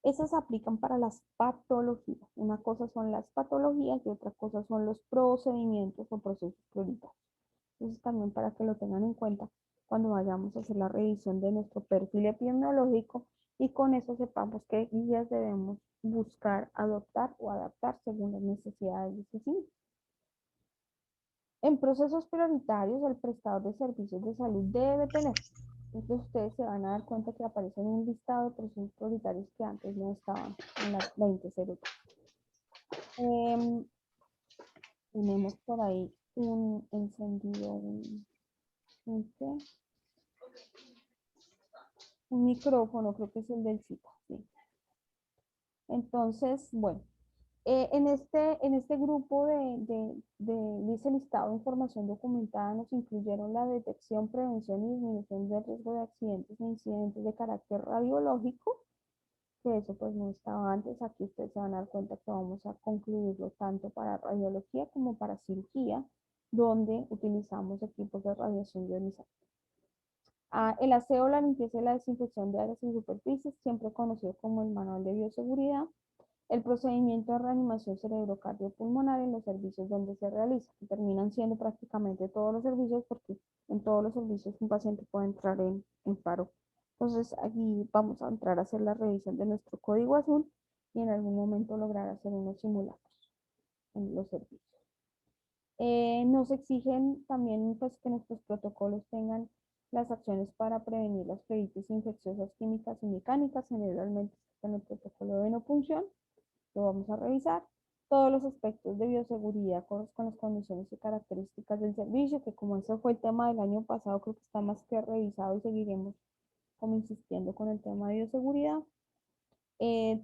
Esas aplican para las patologías. Una cosa son las patologías y otra cosa son los procedimientos o procesos prioritarios. Entonces también para que lo tengan en cuenta cuando vayamos a hacer la revisión de nuestro perfil epidemiológico y con eso sepamos qué guías debemos buscar adoptar o adaptar según las necesidades de ese sitio. En procesos prioritarios, el prestador de servicios de salud debe tener. Entonces ustedes se van a dar cuenta que aparece en un listado de procesos prioritarios que antes no estaban en la 2003. Tenemos por ahí un encendido, un micrófono, creo que es el del cita. ¿Sí? Entonces, bueno, en este grupo de ese listado de información documentada nos incluyeron la detección, prevención y disminución del riesgo de accidentes e incidentes de carácter radiológico, que eso pues no estaba antes. Aquí ustedes se van a dar cuenta que vamos a concluirlo tanto para radiología como para cirugía, donde utilizamos equipos de radiación ionizante. El aseo, la limpieza y la desinfección de áreas y superficies, siempre conocido como el manual de bioseguridad. El procedimiento de reanimación cerebrocardiopulmonar en los servicios donde se realiza, que terminan siendo prácticamente todos los servicios, porque en todos los servicios un paciente puede entrar en paro. Entonces aquí vamos a entrar a hacer la revisión de nuestro código azul y en algún momento lograr hacer unos simulacros en los servicios. Nos exigen también pues, que nuestros protocolos tengan las acciones para prevenir las flebitis infecciosas químicas y mecánicas, generalmente en el protocolo de venopunción. Lo vamos a revisar. Todos los aspectos de bioseguridad con las condiciones y características del servicio, que como ese fue el tema del año pasado, creo que está más que revisado y seguiremos como insistiendo con el tema de bioseguridad.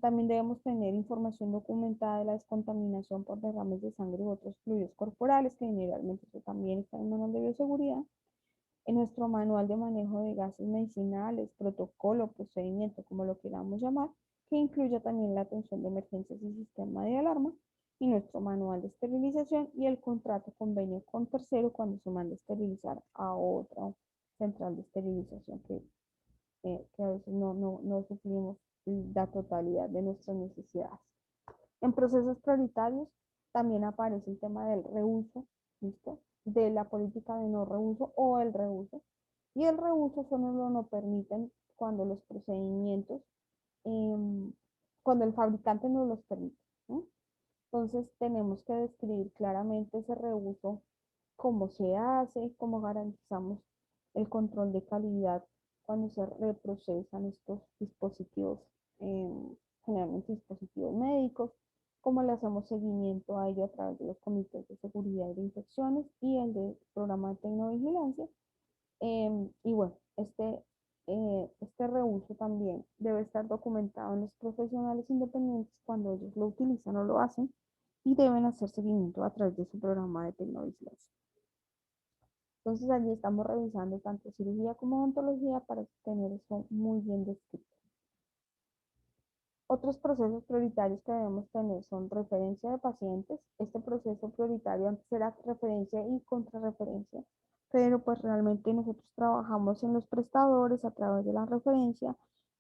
También debemos tener información documentada de la descontaminación por derrames de sangre u otros fluidos corporales, que generalmente eso también está en el manual de bioseguridad. En nuestro manual de manejo de gases medicinales, protocolo, procedimiento, como lo queramos llamar, que incluye también la atención de emergencias y sistema de alarma, y nuestro manual de esterilización y el contrato convenio con tercero cuando se manda a esterilizar a otra central de esterilización que a veces no suplimos la totalidad de nuestras necesidades. En procesos prioritarios también aparece el tema del reuso, ¿listo? De la política de no reuso o el reuso. Y el reuso solo lo permiten cuando los procedimientos, cuando el fabricante no los permite, ¿no? Entonces tenemos que describir claramente ese reuso, cómo se hace, cómo garantizamos el control de calidad cuando se reprocesan estos dispositivos, eh, generalmente dispositivos médicos, cómo le hacemos seguimiento a ello a través de los comités de seguridad y de infecciones y el de programa de tecnovigilancia. Y bueno, este reuso también debe estar documentado en los profesionales independientes cuando ellos lo utilizan o lo hacen y deben hacer seguimiento a través de su programa de tecnovigilancia. Entonces allí estamos revisando tanto cirugía como odontología para tener eso muy bien descrito. Otros procesos prioritarios que debemos tener son referencia de pacientes. Este proceso prioritario antes era referencia y contrarreferencia, pero pues realmente nosotros trabajamos en los prestadores a través de la referencia,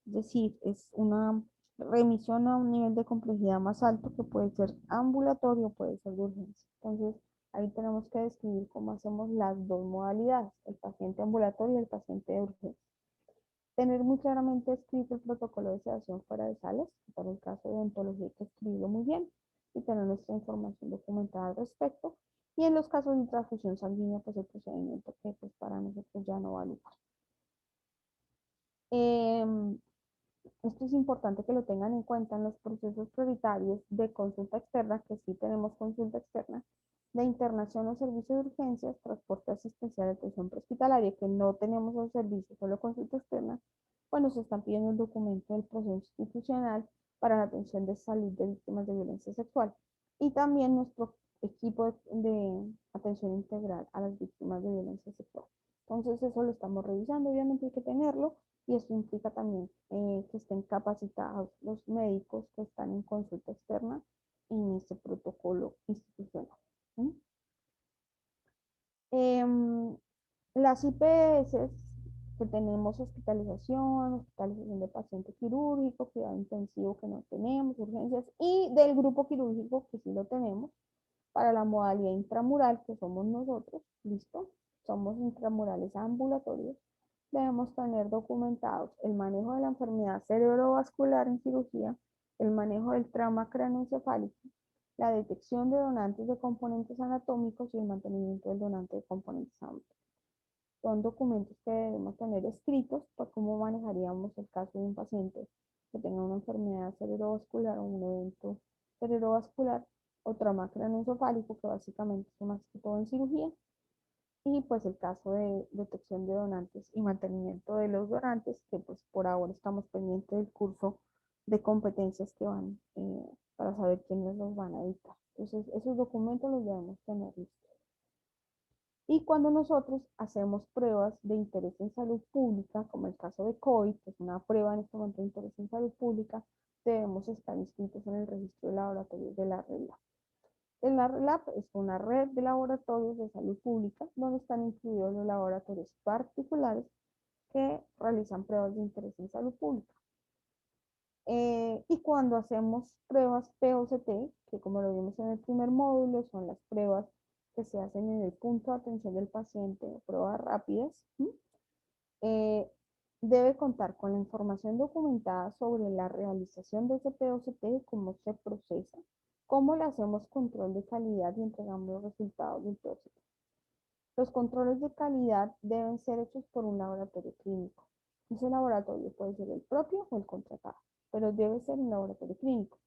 es decir, es una remisión a un nivel de complejidad más alto que puede ser ambulatorio, puede ser de urgencia. Entonces, ahí tenemos que describir cómo hacemos las dos modalidades, el paciente ambulatorio y el paciente de urgencia. Tener muy claramente escrito el protocolo de sedación fuera de salas, para el caso de odontología hay que escribirlo muy bien y tener nuestra información documentada al respecto. Y en los casos de transfusión sanguínea, pues el procedimiento que pues para nosotros ya no va a lugar. Esto es importante que lo tengan en cuenta en los procesos prioritarios de consulta externa, que sí tenemos consulta externa, de internación o servicio de urgencias, transporte asistencial, atención prehospitalaria, que no tenemos los servicios, solo consulta externa, pues nos están pidiendo un documento del proceso institucional para la atención de salud de víctimas de violencia sexual. Y también nuestro equipo de atención integral a las víctimas de violencia sexual. Entonces eso lo estamos revisando, obviamente hay que tenerlo, y esto implica también que estén capacitados los médicos que están en consulta externa en ese protocolo institucional. ¿Sí? Las IPS que tenemos hospitalización de paciente quirúrgico, cuidado intensivo que no tenemos, urgencias, y del grupo quirúrgico que sí lo tenemos, para la modalidad intramural que somos nosotros, ¿listo? Somos intramurales ambulatorios, debemos tener documentados el manejo de la enfermedad cerebrovascular en cirugía, el manejo del trauma craneoencefálico, la detección de donantes de componentes anatómicos y el mantenimiento del donante de componentes anatómicos. Son documentos que debemos tener escritos para cómo manejaríamos el caso de un paciente que tenga una enfermedad cerebrovascular o un evento cerebrovascular o trauma craneoencefálico, que básicamente es más que todo en cirugía, y pues el caso de detección de donantes y mantenimiento de los donantes, que pues por ahora estamos pendientes del curso de competencias que van para saber quiénes los van a editar. Entonces, esos documentos los debemos tener listos. Y cuando nosotros hacemos pruebas de interés en salud pública, como el caso de COVID, que es una prueba en este momento de interés en salud pública, debemos estar inscritos en el registro de laboratorios de la red LAB. La RELAP es una red de laboratorios de salud pública donde están incluidos los laboratorios particulares que realizan pruebas de interés en salud pública. Y cuando hacemos pruebas POCT, que como lo vimos en el primer módulo, son las pruebas que se hacen en el punto de atención del paciente, pruebas rápidas, eh, debe contar con la información documentada sobre la realización de ese POCT, cómo se procesa, cómo le hacemos control de calidad y entregamos los resultados del POCT. Los controles de calidad deben ser hechos por un laboratorio clínico. Ese laboratorio puede ser el propio o el contratado, pero debe ser un laboratorio clínico.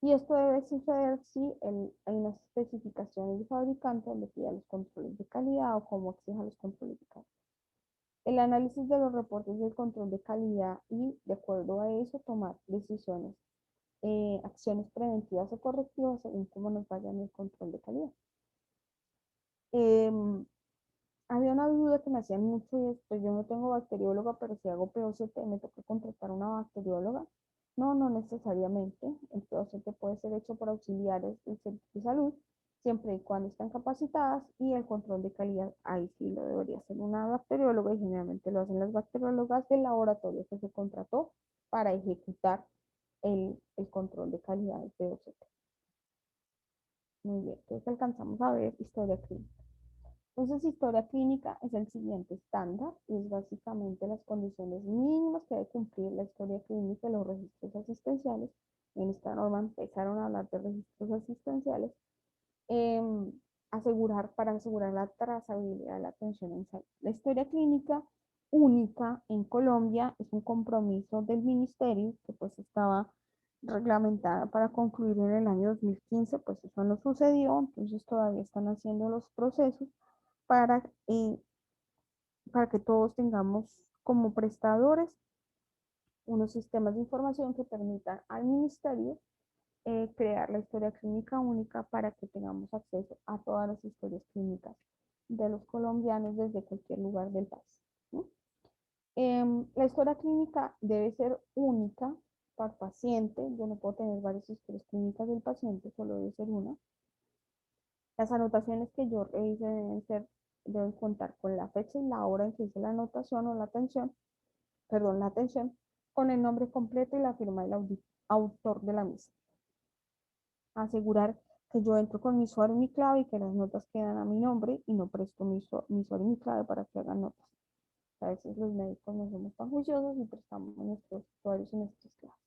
Y esto debe suceder si hay unas especificaciones de fabricante donde pida los controles de calidad o cómo exija los controles de calidad. El análisis de los reportes del control de calidad y, de acuerdo a eso, tomar decisiones, acciones preventivas o correctivas según cómo nos vaya en el control de calidad. Había una duda que me hacían mucho y esto, yo no tengo bacterióloga, pero si hago POCT me toca contratar una bacterióloga. No, no necesariamente. El POCT puede ser hecho por auxiliares del servicio de salud, siempre y cuando están capacitadas, y el control de calidad, ahí sí lo debería hacer una bacterióloga y generalmente lo hacen las bacteriólogas del laboratorio que se contrató para ejecutar el control de calidad del POCT. Muy bien, entonces alcanzamos a ver historia clínica. Entonces, historia clínica es el siguiente estándar y es básicamente las condiciones mínimas que debe cumplir la historia clínica y los registros asistenciales. En esta norma empezaron a hablar de registros asistenciales, para asegurar la trazabilidad de la atención en salud. La historia clínica única en Colombia es un compromiso del ministerio que pues estaba reglamentada para concluir en el año 2015, pues eso no sucedió, entonces todavía están haciendo los procesos para, eh, para que todos tengamos como prestadores unos sistemas de información que permitan al ministerio crear la historia clínica única para que tengamos acceso a todas las historias clínicas de los colombianos desde cualquier lugar del país. ¿Sí? La historia clínica debe ser única por paciente. Yo no puedo tener varias historias clínicas del paciente, solo debe ser una. Las anotaciones que yo revise deben contar con la fecha y la hora en que hice la anotación o la atención, con el nombre completo y la firma del autor de la misma. Asegurar que yo entro con mi usuario y mi clave y que las notas quedan a mi nombre y no presto mi usuario y mi clave para que hagan notas. A veces los médicos no somos tan juiciosos y prestamos nuestros usuarios y nuestras claves.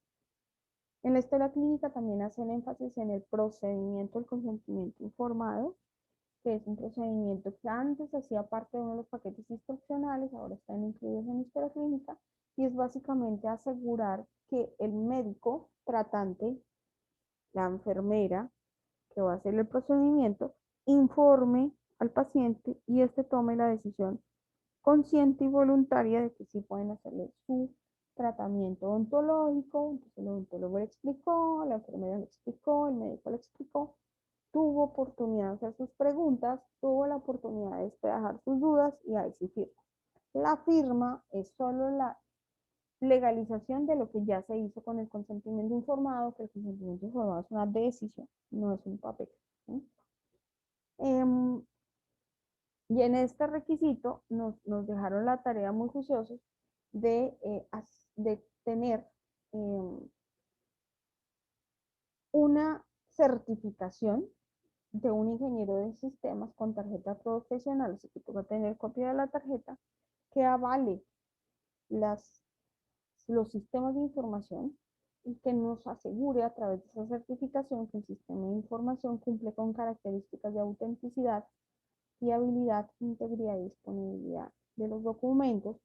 En la historia clínica también hacen énfasis en el procedimiento del consentimiento informado, que es un procedimiento que antes hacía parte de uno de los paquetes instruccionales, ahora están incluidos en la historia clínica, y es básicamente asegurar que el médico tratante, la enfermera que va a hacer el procedimiento, informe al paciente y éste tome la decisión consciente y voluntaria de que sí pueden hacerle su tratamiento odontológico. Entonces el odontólogo le explicó, la enfermera le explicó, el médico le explicó, tuvo oportunidad de hacer sus preguntas, tuvo la oportunidad de despejar sus dudas y ahí sí firma. La firma es solo la legalización de lo que ya se hizo con el consentimiento informado, que el consentimiento informado es una decisión, no es un papel. ¿Sí? Y en este requisito nos dejaron la tarea muy juiciosos de tener una certificación de un ingeniero de sistemas con tarjeta profesional, así que tú vas a tener copia de la tarjeta que avale las, los sistemas de información y que nos asegure a través de esa certificación que el sistema de información cumple con características de autenticidad, fiabilidad, integridad y disponibilidad de los documentos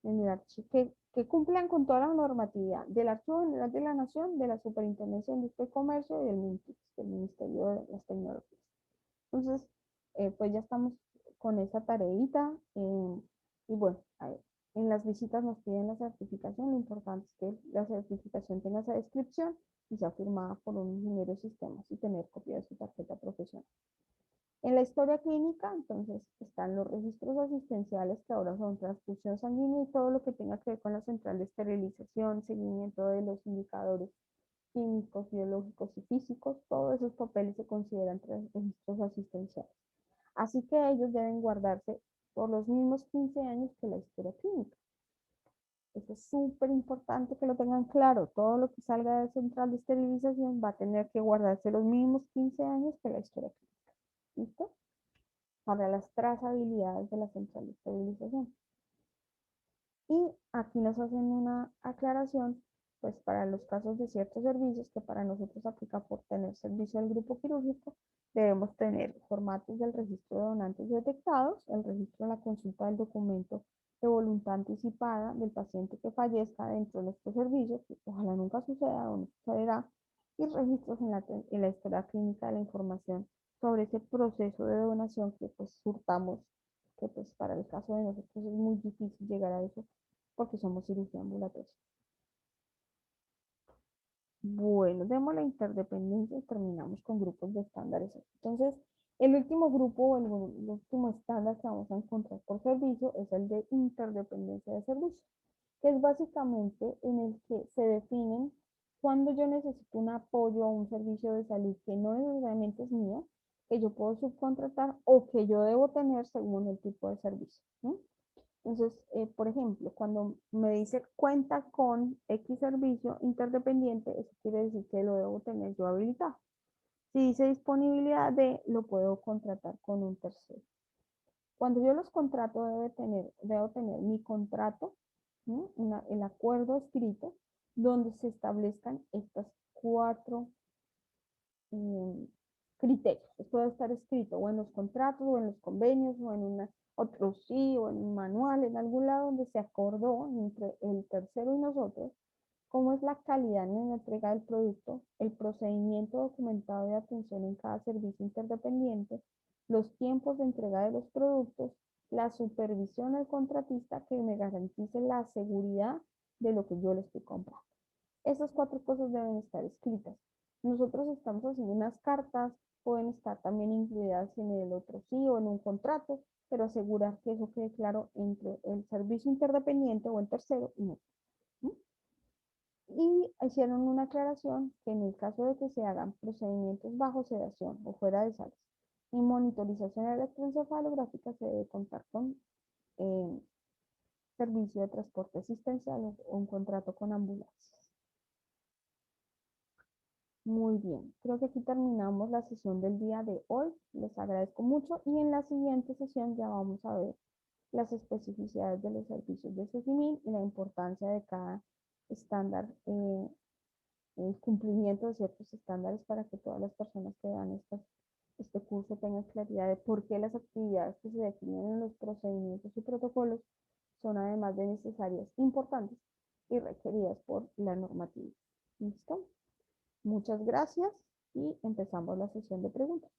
en el archivo, que cumplan con toda la normatividad del Archivo General de la Nación, de la Superintendencia de Industria y Comercio y del MINTIC, del Ministerio de las Tecnologías. Entonces, pues ya estamos con esa tareita. Y bueno, en las visitas nos piden la certificación. Lo importante es que la certificación tenga esa descripción y sea firmada por un ingeniero de sistemas y tener copia de su tarjeta profesional. En la historia clínica, entonces, están los registros asistenciales que ahora son transfusión sanguínea y todo lo que tenga que ver con la central de esterilización, seguimiento de los indicadores químicos, biológicos y físicos. Todos esos papeles se consideran registros asistenciales. Así que ellos deben guardarse por los mismos 15 años que la historia clínica. Eso es súper importante que lo tengan claro. Todo lo que salga de central de esterilización va a tener que guardarse los mismos 15 años que la historia clínica. ¿Listo? Para las trazabilidades de la central de esterilización. Y aquí nos hacen una aclaración, pues para los casos de ciertos servicios que para nosotros aplica por tener servicio del grupo quirúrgico, debemos tener formatos del registro de donantes detectados, el registro de la consulta del documento de voluntad anticipada del paciente que fallezca dentro de nuestro servicio, que ojalá nunca suceda o no sucederá, y registros en la historia clínica de la información sobre ese proceso de donación que pues surtamos, que pues para el caso de nosotros es muy difícil llegar a eso porque somos cirugía ambulatoria. Bueno, demos la interdependencia y terminamos con grupos de estándares. Entonces, el último grupo, el último estándar que vamos a encontrar por servicio es el de interdependencia de servicio, que es básicamente en el que se definen cuando yo necesito un apoyo o un servicio de salud que no necesariamente es mío, que yo puedo subcontratar o que yo debo tener según el tipo de servicio. ¿Sí? Entonces, por ejemplo, cuando me dice cuenta con X servicio interdependiente, eso quiere decir que lo debo tener yo habilitado. Si dice disponibilidad de, lo puedo contratar con un tercero. Cuando yo los contrato, debo tener mi contrato, ¿no? El acuerdo escrito, donde se establezcan estas 4 criterios. Esto debe estar escrito o en los contratos, o en los convenios, o en otro sí, o en un manual, en algún lado donde se acordó entre el tercero y nosotros cómo es la calidad en la entrega del producto, el procedimiento documentado de atención en cada servicio interdependiente, los tiempos de entrega de los productos, la supervisión al contratista que me garantice la seguridad de lo que yo le estoy comprando. Esas 4 cosas deben estar escritas. Nosotros estamos haciendo unas cartas, pueden estar también incluidas en el otro sí o en un contrato, pero asegurar que eso quede claro entre el servicio interdependiente o el tercero y nosotros. Y hicieron una aclaración que en el caso de que se hagan procedimientos bajo sedación o fuera de sales y monitorización electroencefalográfica, se debe contar con servicio de transporte asistencial o un contrato con ambulancias. Muy bien, creo que aquí terminamos la sesión del día de hoy. Les agradezco mucho y en la siguiente sesión ya vamos a ver las especificidades de los servicios de SESIMIN y la importancia de cada estándar, el cumplimiento de ciertos estándares para que todas las personas que vean este curso tengan claridad de por qué las actividades que se definen en los procedimientos y protocolos son además de necesarias, importantes y requeridas por la normativa. ¿Listo? Muchas gracias y empezamos la sesión de preguntas.